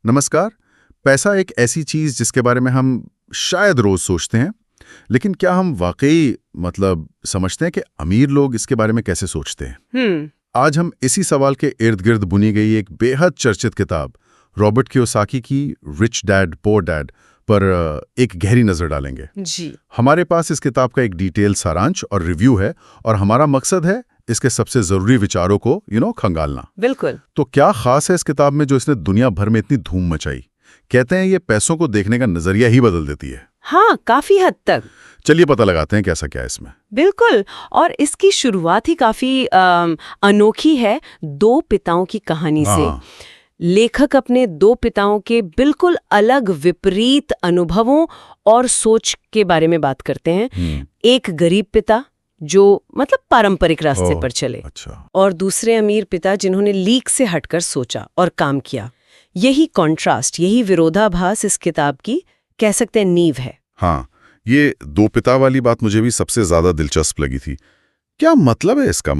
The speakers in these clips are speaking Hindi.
नमस्कार। पैसा एक ऐसी चीज जिसके बारे में हम शायद रोज सोचते हैं, लेकिन क्या हम वाकई समझते हैं कि अमीर लोग इसके बारे में कैसे सोचते हैं? आज हम इसी सवाल के इर्द गिर्द बुनी गई एक बेहद चर्चित किताब रॉबर्ट कियोसाकी की रिच डैड पुअर डैड पर एक गहरी नजर डालेंगे। जी। हमारे पास इस किताब का एक डिटेल सारांश और रिव्यू है और हमारा मकसद है इसके सबसे जरूरी विचारों को खंगालना। बिल्कुल। तो क्या खास है इस किताब में जो इसने दुनिया भर में इतनी धूम मचाई? कहते हैं ये पैसों को देखने का नजरिया ही बदल देती है। हाँ, काफी हद तक। चलिए पता लगाते हैं कैसा क्या है इसमें। बिल्कुल। और इसकी शुरुआत ही काफी अनोखी है, दो पिताओं की कहानी से। लेखक अपने दो पिताओं के बिल्कुल अलग विपरीत अनुभवों और सोच के बारे में बात करते हैं। एक गरीब पिता जो पारंपरिक रास्ते पर चले, अच्छा। और दूसरे अमीर पिता जिन्होंने लीक से हटकर सोचा और काम किया। यही कॉन्ट्रास्ट, यही विरोधाभास इस किताब की कह सकते हैं नींव है। हाँ, ये दो पिता वाली बात मुझे भी सबसे ज्यादा दिलचस्प लगी थी। क्या मतलब है इसका?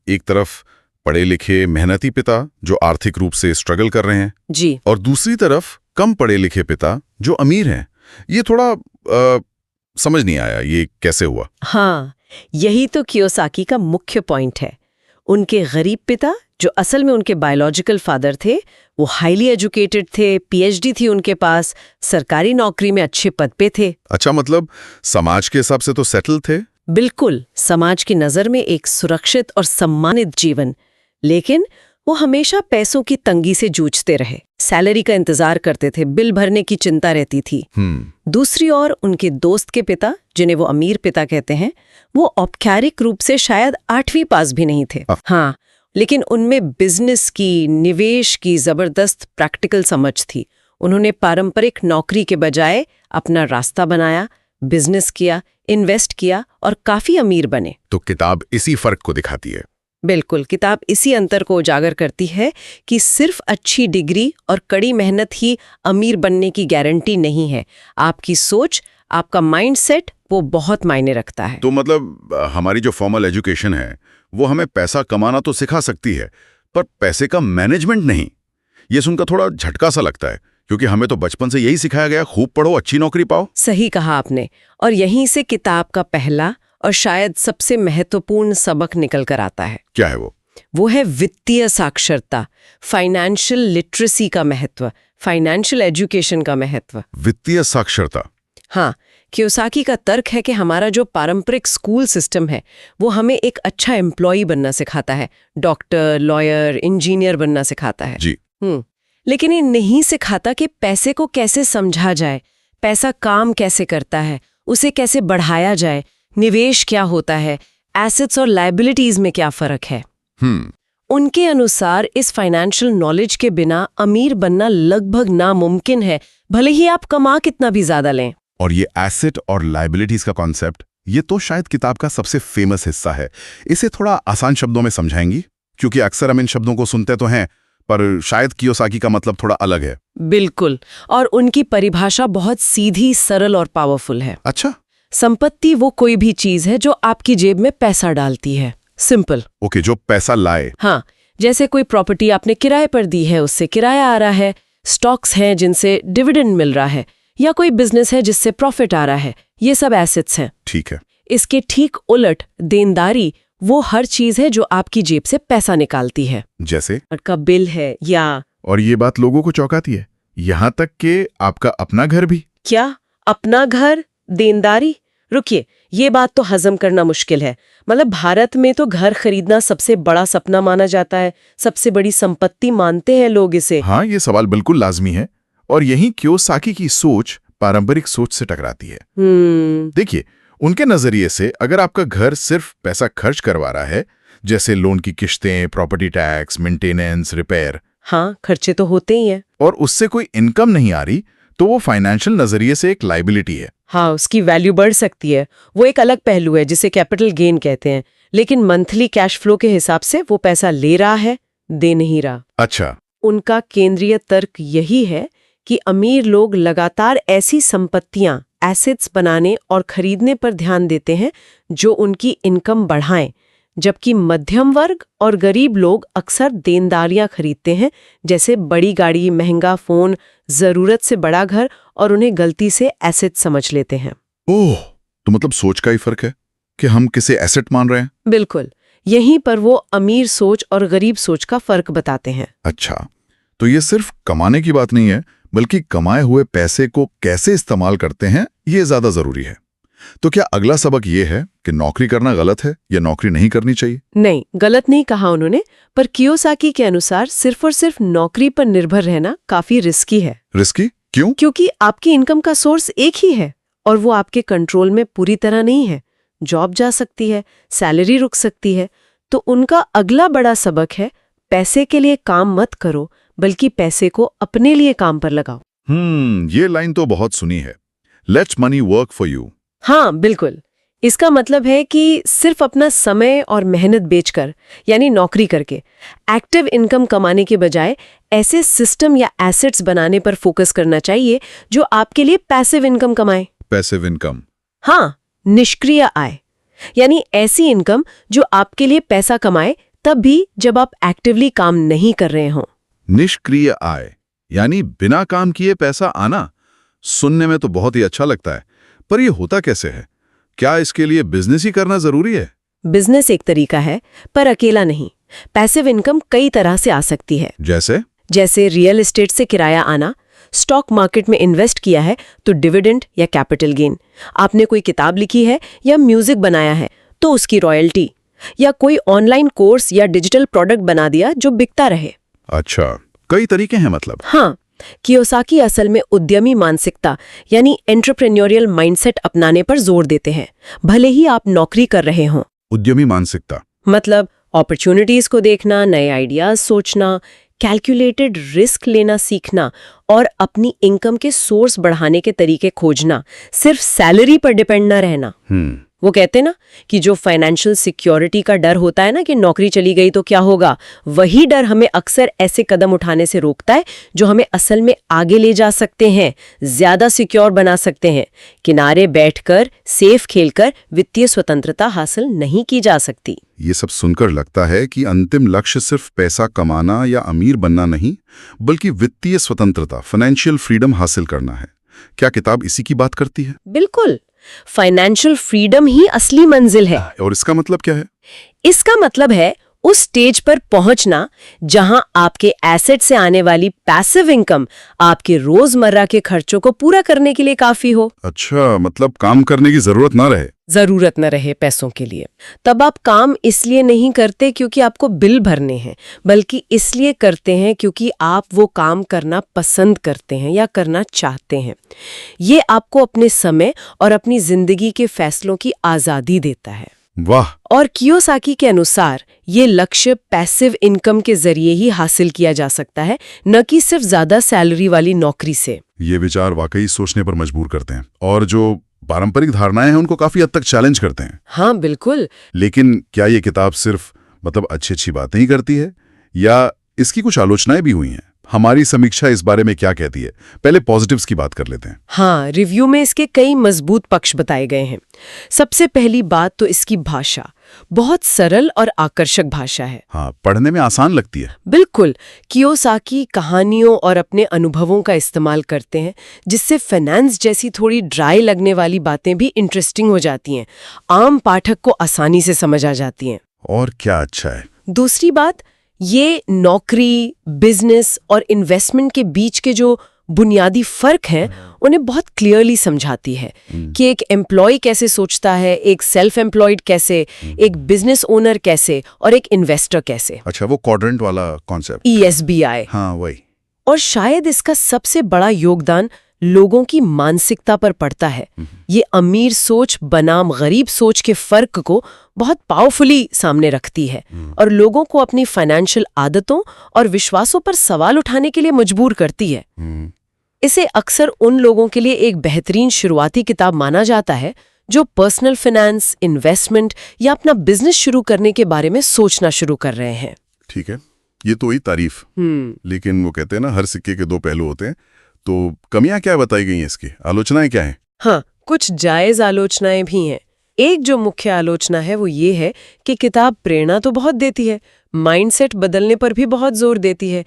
एक तरफ पढ़े लिखे मेहनती पिता जो आर्थिक रूप से स्ट्रगल कर रहे हैं जी, और दूसरी तरफ कम पढ़े लिखे पिता जो अमीर हैं। ये थोड़ा समझ नहीं आया, ये कैसे हुआ? हाँ, यही तो कियोसाकी का मुख्य पॉइंट है। उनके गरीब पिता जो असल में उनके बायोलॉजिकल फादर थे, वो हाईली एजुकेटेड थे, पीएचडी थी उनके पास, सरकारी नौकरी में अच्छे पद पे थे। अच्छा, समाज के हिसाब से तो सेटल थे। बिल्कुल, समाज की नजर में एक सुरक्षित और सम्मानित जीवन। लेकिन वो हमेशा पैसों की तंगी से जूझते रहे, सैलरी का इंतजार करते थे, बिल भरने की चिंता रहती थी। दूसरी ओर उनके दोस्त के पिता, जिन्हें वो अमीर पिता कहते हैं, वो औपचारिक रूप से शायद 8वीं पास भी नहीं थे। हाँ, लेकिन उनमें बिजनेस की, निवेश की जबरदस्त प्रैक्टिकल समझ थी। उन्होंने पारंपरिक नौकरी के बजाय अपना रास्ता बनाया, बिजनेस किया, इन्वेस्ट किया और काफी अमीर बने। तो किताब इसी फर्क को दिखाती है। बिल्कुल, किताब इसी अंतर को उजागर करती है कि सिर्फ अच्छी डिग्री और कड़ी मेहनत ही अमीर बनने की गारंटी नहीं है। आपकी सोच, आपका माइंडसेट, वो बहुत मायने रखता है। तो हमारी जो फॉर्मल एजुकेशन है वो हमें पैसा कमाना तो सिखा सकती है, पर पैसे का मैनेजमेंट नहीं। ये सुनकर थोड़ा झटका सा लगता है, क्योंकि हमें तो बचपन से यही सिखाया गया, खूब पढ़ो, अच्छी नौकरी पाओ। सही कहा आपने। और यहीं से किताब का पहला और शायद सबसे महत्वपूर्ण सबक निकल कर आता है। क्या है वो? वो है वित्तीय साक्षरता, फाइनेंशियल लिटरेसी का महत्व, फाइनेंशियल एजुकेशन का महत्व। वित्तीय साक्षरता? हाँ, कियोसाकी का तर्क है कि हमारा जो पारंपरिक स्कूल सिस्टम है वो हमें एक अच्छा एम्प्लॉय बनना सिखाता है, डॉक्टर, लॉयर, इंजीनियर बनना सिखाता है जी। लेकिन ये नहीं सिखाता कि पैसे को कैसे समझा जाए, पैसा काम कैसे करता है, उसे कैसे बढ़ाया जाए, निवेश क्या होता है, एसेट्स और लायबिलिटीज में क्या फर्क है। उनके अनुसार इस फाइनेंशियल नॉलेज के बिना अमीर बनना लगभग नामुमकिन है, भले ही आप कमा कितना भी ज्यादा लें। और ये एसेट और लायबिलिटीज का कॉन्सेप्ट, ये तो शायद किताब का सबसे फेमस हिस्सा है। इसे थोड़ा आसान शब्दों में समझाएंगी? क्योंकि अक्सर हम इन शब्दों को सुनते तो हैं, पर शायद कियोसाकी का मतलब थोड़ा अलग है। बिल्कुल, और उनकी परिभाषा बहुत सीधी, सरल और पावरफुल है। अच्छा। संपत्ति वो कोई भी चीज है जो आपकी जेब में पैसा डालती है। सिंपल। ओके, जो पैसा लाए। हाँ, जैसे कोई प्रॉपर्टी आपने किराए पर दी है, उससे किराया आ रहा है, स्टॉक्स हैं जिनसे डिविडेंड मिल रहा है, या कोई बिजनेस है जिससे प्रॉफिट आ रहा है, ये सब एसेट्स हैं। ठीक है। इसके ठीक उलट देनदारी वो हर चीज है जो आपकी जेब से पैसा निकालती है। जैसे का बिल है या। और ये बात लोगों को चौंकाती है, यहाँ तक कि आपका अपना घर भी। क्या अपना घर देनदारी? रुकिए, ये बात तो हजम करना मुश्किल है। भारत में तो घर खरीदना सबसे बड़ा सपना माना जाता है, सबसे बड़ी संपत्ति मानते हैं लोग इसे। हाँ, ये सवाल बिल्कुल लाजमी है, और यही कियोसाकी की सोच पारंपरिक सोच से टकराती है। देखिए, उनके नजरिए से अगर आपका घर सिर्फ पैसा खर्च करवा रहा है, जैसे लोन की किश्तें, प्रॉपर्टी टैक्स, मेंटेनेंस, रिपेयर, हाँ, खर्चे तो होते ही हैं, और उससे कोई इनकम नहीं आ रही, तो वो फाइनेंशियल नजरिए से एक लायबिलिटी है। हाँ, उसकी वैल्यू बढ़ सकती है, वो एक अलग पहलू है जिसे कैपिटल गेन कहते हैं। लेकिन मंथली कैश फ्लो के हिसाब से वो पैसा ले रहा है, दे नहीं रहा। अच्छा। उनका केंद्रीय तर्क यही है कि अमीर लोग लगातार ऐसी संपत्तियां, एसेट्स बनाने और खरीदने पर ध्यान देते हैं जो उनकी इनकम बढ़ाएं, जबकि मध्यम वर्ग और गरीब लोग अक्सर देनदारियां खरीदते हैं, जैसे बड़ी गाड़ी, महंगा फोन, जरूरत से बड़ा घर, और उन्हें गलती से एसेट समझ लेते हैं। ओह, तो मतलब सोच का ही फर्क है कि हम किसे एसेट मान रहे हैं। बिल्कुल, यहीं पर वो अमीर सोच और गरीब सोच का फर्क बताते हैं। अच्छा, तो ये सिर्फ कमाने की बात नहीं है, बल्कि कमाए हुए पैसे को कैसे इस्तेमाल करते हैं ये ज्यादा जरूरी है। तो क्या अगला सबक ये है कि नौकरी करना गलत है या नौकरी नहीं करनी चाहिए? नहीं, गलत नहीं कहा उन्होंने, पर कियोसाकी के अनुसार सिर्फ और सिर्फ नौकरी पर निर्भर रहना काफी रिस्की है। रिस्की क्यों? क्योंकि आपकी इनकम का सोर्स एक ही है और वो आपके कंट्रोल में पूरी तरह नहीं है। जॉब जा सकती है, सैलरी रुक सकती है। तो उनका अगला बड़ा सबक है, पैसे के लिए काम मत करो, बल्कि पैसे को अपने लिए काम पर लगाओ। ये लाइन तो बहुत सुनी है, let's money work for you. हाँ, बिल्कुल। इसका मतलब है कि सिर्फ अपना समय और मेहनत बेचकर, यानी नौकरी करके, एक्टिव इनकम कमाने के बजाय ऐसे सिस्टम या एसेट्स बनाने पर फोकस करना चाहिए जो आपके लिए पैसिव इनकम कमाए। Passive income? हाँ, निष्क्रिय आय, यानी ऐसी इनकम जो आपके लिए पैसा कमाए तब भी जब आप एक्टिवली काम नहीं कर रहे हो। निष्क्रिय आय यानी बिना काम किए पैसा आना? सुनने में तो बहुत ही अच्छा लगता है, पर यह होता कैसे है? क्या इसके लिए बिजनेस ही करना जरूरी है? बिजनेस एक तरीका है, पर अकेला नहीं। पैसिव इनकम कई तरह से आ सकती है। जैसे रियल एस्टेट से किराया आना, स्टॉक मार्केट में इन्वेस्ट किया है तो डिविडेंड या कैपिटल गेन, आपने कोई किताब लिखी है या म्यूजिक बनाया है तो उसकी रॉयल्टी, या कोई ऑनलाइन कोर्स या डिजिटल प्रोडक्ट बना दिया जो बिकता रहे। अच्छा, कई तरीके हैं मतलब। हाँ, कियोसाकी असल में उद्यमी मानसिकता यानी एंटरप्रेन्योरियल माइंडसेट अपनाने पर जोर देते हैं, भले ही आप नौकरी कर रहे हों। उद्यमी मानसिकता मतलब अपॉर्चुनिटीज को देखना, नए आइडियाज सोचना, कैलकुलेटेड रिस्क लेना सीखना और अपनी इनकम के सोर्स बढ़ाने के तरीके खोजना, सिर्फ सैलरी पर डिपेंड न रहना। वो कहते ना कि जो फाइनेंशियल सिक्योरिटी का डर होता है ना कि नौकरी चली गई तो क्या होगा, वही डर हमें अक्सर ऐसे कदम उठाने से रोकता है जो हमें असल में आगे ले जा सकते हैं, ज्यादा सिक्योर बना सकते हैं। किनारे बैठकर सेफ खेलकर वित्तीय स्वतंत्रता हासिल नहीं की जा सकती। ये सब सुनकर लगता है कि अंतिम लक्ष्य सिर्फ पैसा कमाना या अमीर बनना नहीं, बल्कि वित्तीय स्वतंत्रता, फाइनेंशियल फ्रीडम हासिल करना है। क्या किताब इसी की बात करती है? बिल्कुल, फाइनेंशियल फ्रीडम ही असली मंजिल है। और इसका मतलब क्या है? इसका मतलब है उस स्टेज पर पहुंचना जहां आपके एसेट से आने वाली पैसिव इनकम आपके रोजमर्रा के खर्चों को पूरा करने के लिए काफी हो। अच्छा, मतलब काम करने की जरूरत न रहे पैसों के लिए। तब आप काम इसलिए नहीं करते क्योंकि आपको बिल भरने हैं, बल्कि इसलिए करते हैं क्योंकि आप वो काम करना पसंद करते हैं या करना चाहते हैं। ये आपको अपने समय और अपनी जिंदगी के फैसलों की आजादी देता है। वाह! और कियोसाकी के अनुसार ये लक्ष्य पैसिव इनकम के जरिए ही हासिल किया जा सकता है, न कि सिर्फ ज्यादा सैलरी वाली नौकरी से। ये विचार वाकई सोचने पर मजबूर करते हैं और जो पारंपरिक धारणाएं हैं उनको काफी हद तक चैलेंज करते हैं। हाँ, बिल्कुल। लेकिन क्या ये किताब सिर्फ अच्छी बातें ही करती है या इसकी कुछ आलोचनाएं भी हुई हैं? हमारी समीक्षा इस बारे में क्या कहती है? पहले पॉजिटिव्स की बात कर लेते हैं। हाँ, रिव्यू में इसके कई मजबूत पक्ष बताए गए हैं। सबसे पहली बात तो इसकी भाषा, बहुत सरल और आकर्षक भाषा है। हाँ, पढ़ने में आसान लगती है। बिल्कुल, कियोसाकी कहानियों और अपने अनुभवों का इस्तेमाल करते हैं, जिससे फाइनेंस जैसी थोड़ी ड्राई लगने वाली बातें भी इंटरेस्टिंग हो जाती हैं, आम पाठक को आसानी से समझ आ जाती हैं। और क्या अच्छा है? दूसरी बात, ये नौकरी, बिजनेस और इन्वेस्टमेंट के बीच के जो बुनियादी फर्क हैं उन्हें बहुत क्लियरली समझाती है कि एक एम्प्लॉय कैसे सोचता है, एक सेल्फ एम्प्लॉयड कैसे, एक बिजनेस ओनर कैसे और एक इन्वेस्टर कैसे। अच्छा, वो क्वाड्रेंट वाला कॉन्सेप्ट, ESBI। हाँ, वही। और शायद इसका सबसे बड़ा योगदान लोगों की मानसिकता पर पड़ता है। ये अमीर सोच बनाम गरीब सोच के फर्क को बहुत पावरफुली सामने रखती है और लोगों को अपनी फाइनेंशियल आदतों और विश्वासों पर सवाल उठाने के लिए मजबूर करती है। इसे अक्सर उन लोगों के लिए एक बेहतरीन शुरुआती किताब माना जाता है जो पर्सनल फाइनेंस, इन्वेस्टमेंट या अपना बिजनेस शुरू करने के बारे में सोचना शुरू कर रहे हैं। ठीक है, ये तो ही तारीफ। लेकिन वो कहते हैं ना, हर सिक्के के दो पहलू होते हैं। तो कमियां क्या बताई गई हैं इसकी? आलोचनाएं क्या हैं? हाँ, कुछ जायज आलोचनाएं भी हैं। एक जो मुख्य आलोचना है वो ये है कि किताब प्रेरणा तो बहुत देती है, माइंडसेट बदलने पर भी बहुत जोर देती है,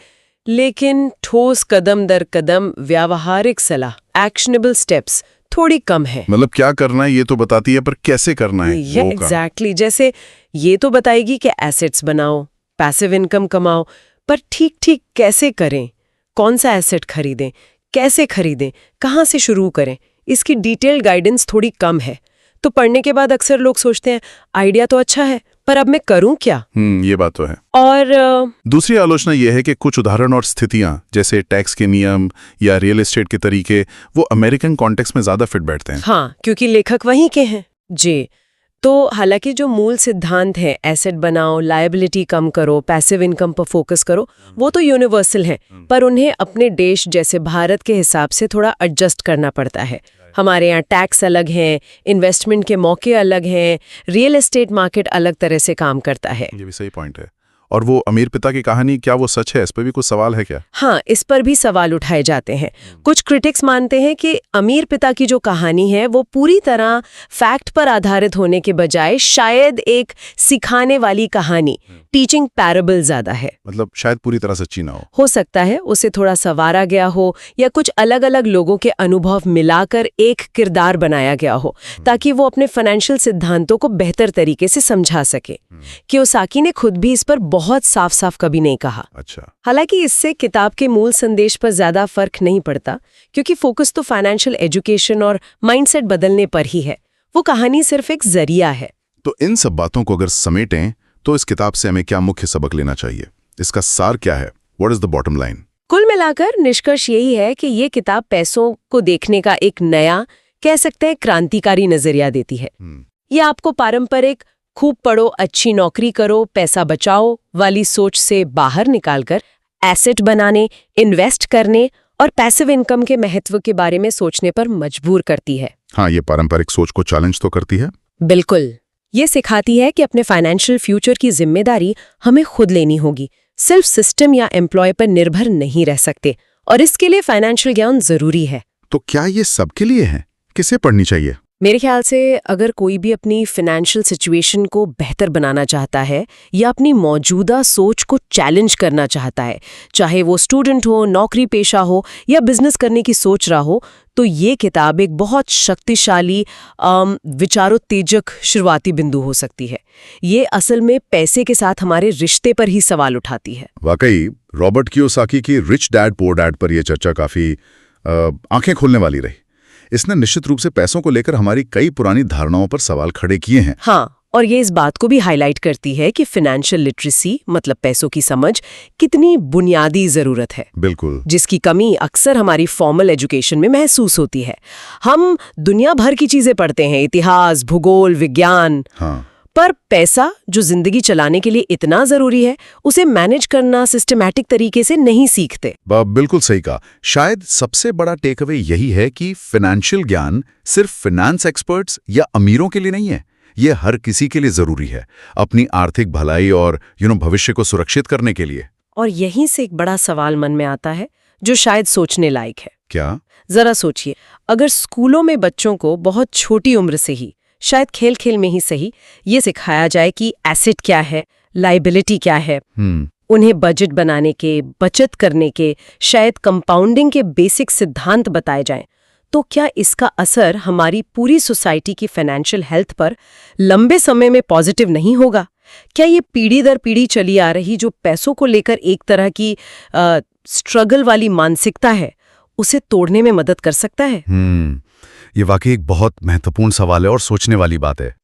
लेकिन ठोस कदम दर कदम व्यावहारिक सलाह, एक्शनेबल स्टेप्स थोड़ी कम है। मतलब क्या करना है ये तो बताती है, पर कैसे करना है ये एग्जैक्टली जैसे ये तो बताएगी कि एसेट्स बनाओ, पैसिव इनकम कमाओ, पर ठीक ठीक कैसे करें, कौन सा एसेट खरीदें, कैसे खरीदें, कहाँ से शुरू करें, इसकी डिटेल्ड गाइडेंस थोड़ी कम है। तो पढ़ने के बाद अक्सर लोग सोचते हैं आइडिया तो अच्छा है, पर अब मैं करूं क्या? ये बात तो है। और दूसरी आलोचना यह है कि कुछ उदाहरण और स्थितियां जैसे टैक्स के नियम या रियल एस्टेट के तरीके वो अमेरिकन कॉन्टेक्स्ट में ज्यादा फिट बैठते हैं। हाँ, क्योंकि लेखक वहीं के हैं जी। तो हालांकि जो मूल सिद्धांत है, एसेट बनाओ, लायबिलिटी कम करो, पैसिव इनकम पर फोकस करो, वो तो यूनिवर्सल हैं, पर उन्हें अपने देश जैसे भारत के हिसाब से थोड़ा एडजस्ट करना पड़ता है। हमारे यहाँ टैक्स अलग हैं, इन्वेस्टमेंट के मौके अलग हैं, रियल एस्टेट मार्केट अलग तरह से काम करता है। ये भी सही पॉइंट है। और वो अमीर पिता की कहानी, क्या वो सच है? इस पर भी कुछ सवाल है क्या? हाँ, इस पर भी सवाल उठाए जाते हैं। कुछ क्रिटिक्स मानते हैं कि अमीर पिता की जो कहानी है वो पूरी तरह फैक्ट पर आधारित होने के बजाय शायद एक सिखाने वाली कहानी, टीचिंग पैराबल ज्यादा है। मतलब शायद पूरी तरह सच्ची ना हो सकता है उसे थोड़ा संवारा गया हो या कुछ अलग अलग लोगों के अनुभव मिलाकर एक किरदार बनाया गया हो ताकि वो अपने फाइनेंशियल सिद्धांतों को बेहतर तरीके से समझा सके। कियोसाकी ने खुद भी इस पर बहुत साफ साफ कभी नहीं कहा। अच्छा। हालांकि इससे किताब के मूल संदेश पर ज्यादा फर्क नहीं पड़ता, क्योंकि फोकस तो फाइनेंशियल एजुकेशन और माइंडसेट बदलने पर ही है। वो कहानी सिर्फ एक जरिया है। तो इन सब बातों को अगर समेटें तो इस किताब से हमें क्या मुख्य सबक लेना चाहिए? इसका सार क्या है? What is the bottom line? कुल मिलाकर निष्कर्ष यही है कि ये किताब पैसों को देखने का एक नया, कह सकते हैं क्रांतिकारी नजरिया देती है। ये आपको पारंपरिक खूब पढ़ो, अच्छी नौकरी करो, पैसा बचाओ वाली सोच से बाहर निकालकर एसेट बनाने, इन्वेस्ट करने और पैसिव इनकम के महत्व के बारे में सोचने पर मजबूर करती है। हाँ, ये पारंपरिक सोच को चैलेंज तो करती है। बिल्कुल। ये सिखाती है कि अपने फाइनेंशियल फ्यूचर की जिम्मेदारी हमें खुद लेनी होगी, सिर्फ सिस्टम या एम्प्लॉय पर निर्भर नहीं रह सकते, और इसके लिए फाइनेंशियल ज्ञान जरूरी है। तो क्या ये सबके लिए है? किसे पढ़नी चाहिए? मेरे ख्याल से अगर कोई भी अपनी फाइनेंशियल सिचुएशन को बेहतर बनाना चाहता है या अपनी मौजूदा सोच को चैलेंज करना चाहता है, चाहे वो स्टूडेंट हो, नौकरी पेशा हो या बिजनेस करने की सोच रहा हो, तो ये किताब एक बहुत शक्तिशाली विचारोत्तेजक शुरुआती बिंदु हो सकती है। ये असल में पैसे के साथ हमारे रिश्ते पर ही सवाल उठाती है। वाकई रॉबर्ट कियोसाकी की रिच डैड पुअर डैड पर यह चर्चा काफी आंखें खोलने वाली रही। इसने निश्चित रूप से पैसों को लेकर हमारी कई पुरानी धारणाओं पर सवाल खड़े किए हैं। हाँ, और ये इस बात को भी हाईलाइट करती है कि फाइनेंशियल लिटरेसी मतलब पैसों की समझ कितनी बुनियादी जरूरत है। बिल्कुल। जिसकी कमी अक्सर हमारी फॉर्मल एजुकेशन में महसूस होती है। हम दुनिया भर की चीजें पढ़ते हैं, इतिहास, भूगोल, विज्ञान, हाँ, पर पैसा जो जिंदगी चलाने के लिए इतना जरूरी है, उसे मैनेज करना सिस्टमैटिक तरीके से नहीं सीखते। बिल्कुल सही कहा। शायद सबसे बड़ा टेक अवे यही है कि फाइनेंशियल ज्ञान सिर्फ फाइनेंस एक्सपर्ट्स या अमीरों के लिए नहीं है, ये हर किसी के लिए जरूरी है, अपनी आर्थिक भलाई और भविष्य को सुरक्षित करने के लिए। और यहीं से एक बड़ा सवाल मन में आता है जो शायद सोचने लायक है। क्या? जरा सोचिए, अगर स्कूलों में बच्चों को बहुत छोटी उम्र से ही, शायद खेल खेल में ही सही, ये सिखाया जाए कि एसेट क्या है, लायबिलिटी क्या है, उन्हें बजट बनाने के, बचत करने के, शायद कंपाउंडिंग के बेसिक सिद्धांत बताए जाएं, तो क्या इसका असर हमारी पूरी सोसाइटी की फाइनेंशियल हेल्थ पर लंबे समय में पॉजिटिव नहीं होगा? क्या ये पीढ़ी दर पीढ़ी चली आ रही जो पैसों को लेकर एक तरह की स्ट्रगल वाली मानसिकता है, उसे तोड़ने में मदद कर सकता है? ये वाकई एक बहुत महत्वपूर्ण सवाल है और सोचने वाली बात है।